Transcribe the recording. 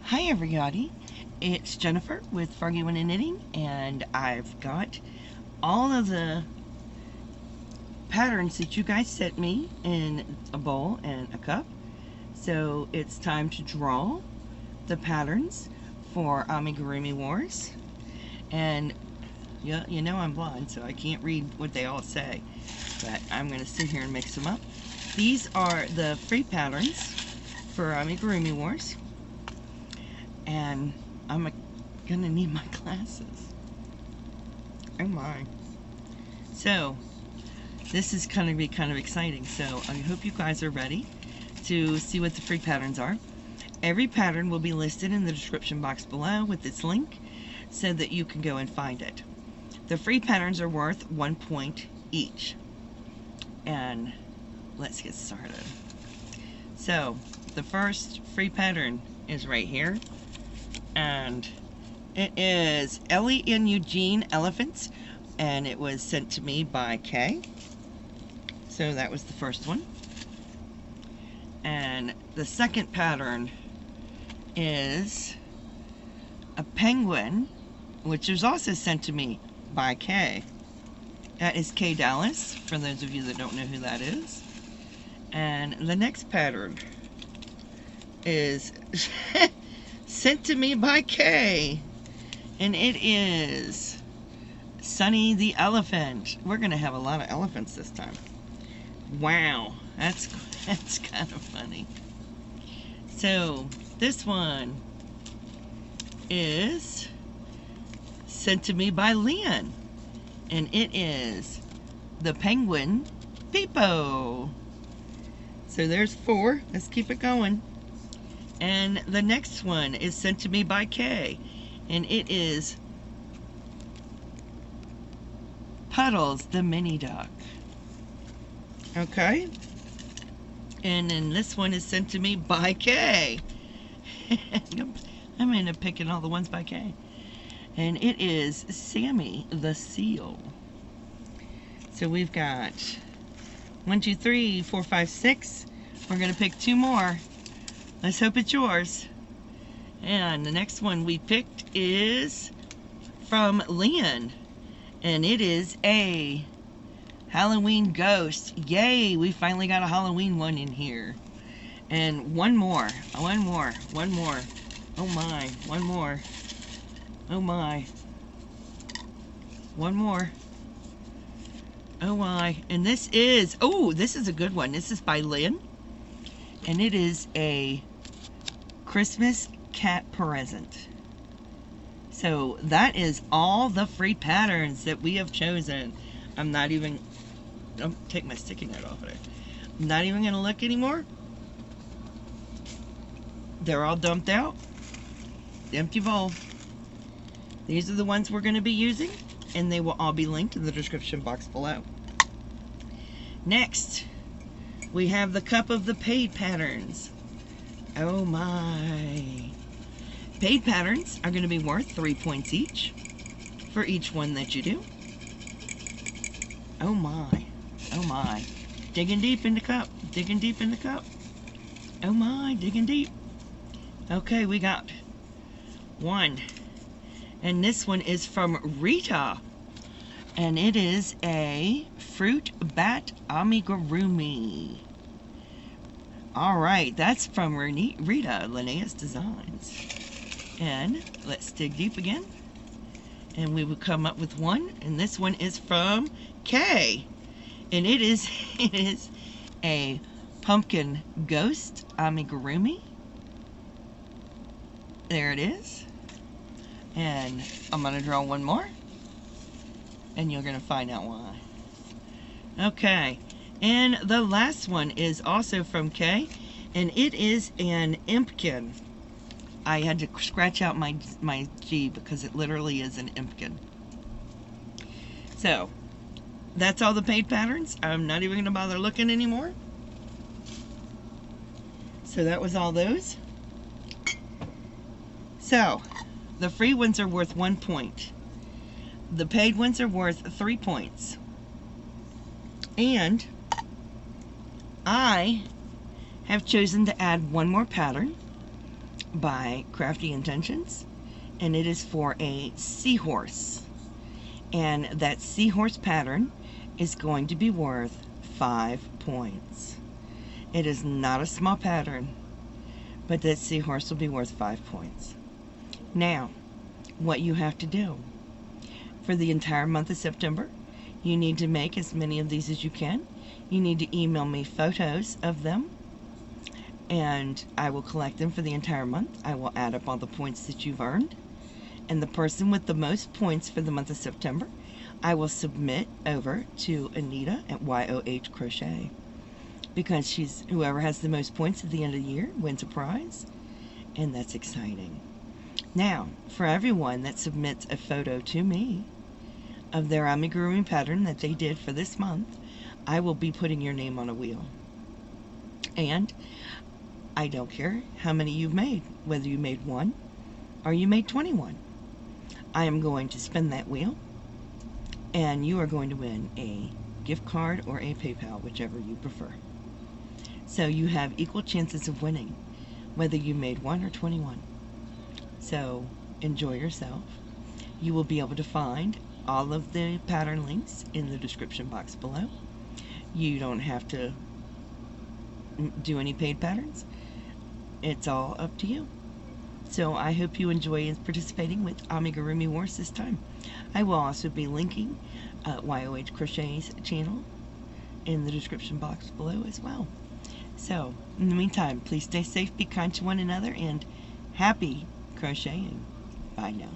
Hi everybody, it's Jennifer with Froggywentaknitting, and I've got all of the patterns that you guys sent me in a bowl and a cup. So it's time to draw the patterns for Amigurumi Wars. And yeah, you know I'm blind, so I can't read what they all say, but I'm going to sit here and mix them up. These are the free patterns for Amigurumi Wars. And I'm gonna need my glasses. Oh my. So, this is gonna be kind of exciting. So, I hope you guys are ready to see what the free patterns are. Every pattern will be listed in the description box below with its link so that you can go and find it. The free patterns are worth 1 point each. And let's get started. So, the first free pattern is right here. And it is Ellie and Eugene Elephants, and it was sent to me by Kay. So that was the first one. And the second pattern is a penguin, which was also sent to me by Kay. That is Kay Dallas, for those of you that don't know who that is. And the next pattern is sent to me by Kay, and it is Sunny the Elephant. We're gonna have a lot of elephants this time. Wow, that's kind of funny. So this one is sent to me by Lynn, and it is the penguin Peepo. So there's 4. Let's keep it going. And the next one is sent to me by Kay, and it is Puddles the mini duck. Okay? And then this one is sent to me by Kay. I'm end up picking all the ones by Kay. And it is Sammy the seal. So we've got 1, 2, 3, 4, 5, 6. We're going to pick 2 more. Let's hope it's yours. And the next one we picked is from Lynn, and it is a Halloween ghost. Yay, we finally got a Halloween one in here. And one more. Oh my, one more. Oh my. One more. Oh my. And this is, this is a good one. This is by Lynn, and it is a Christmas cat present. So that is all the free patterns that we have chosen. I'm not even, I'll take my sticky note off of it. I'm not even going to look anymore. They're all dumped out. Empty bowl. These are the ones we're going to be using, and they will all be linked in the description box below. Next, we have the cup of the paid patterns. Oh my. Paid patterns are going to be worth 3 points each for each one that you do. Oh my. Oh my. Digging deep in the cup. Digging deep in the cup. Oh my, digging deep. Okay, we got 1. And this one is from Rita. And it is a fruit bat amigurumi. Alright, that's from Rita, Linahsdesigns. And let's dig deep again. And we will come up with 1. And this one is from Kay. And it is a pumpkin ghost amigurumi. There it is. And I'm going to draw 1 more. And you're going to find out why. Okay. And the last one is also from Kay, and it is an impkin. I had to scratch out my G because it literally is an impkin. So, that's all the paid patterns. I'm not even going to bother looking anymore. So that was all those. So, the free ones are worth 1 point. The paid ones are worth 3 points. And I have chosen to add one more pattern, by Crafty Intentions, and it is for a seahorse. And that seahorse pattern is going to be worth 5 points. It is not a small pattern, but that seahorse will be worth 5 points. Now, what you have to do for the entire month of September, you need to make as many of these as you can. You need to email me photos of them, and I will collect them for the entire month. I will add up all the points that you've earned, and the person with the most points for the month of September, I will submit over to Anita at YOH Crochet, because whoever has the most points at the end of the year wins a prize, and that's exciting. Now, for everyone that submits a photo to me of their amigurumi pattern that they did for this month, I will be putting your name on a wheel. And I don't care how many you've made, whether you made 1 or you made 21. I am going to spin that wheel, and you are going to win a gift card or a PayPal, whichever you prefer. So you have equal chances of winning, whether you made 1 or 21. So enjoy yourself. You will be able to find all of the pattern links in the description box below. You don't have to do any paid patterns. It's all up to you. So I hope you enjoy participating with Amigurumi Wars this time. I will also be linking YOH Crochet's channel in the description box below as well. So, in the meantime, please stay safe, be kind to one another, and happy crocheting. Bye now.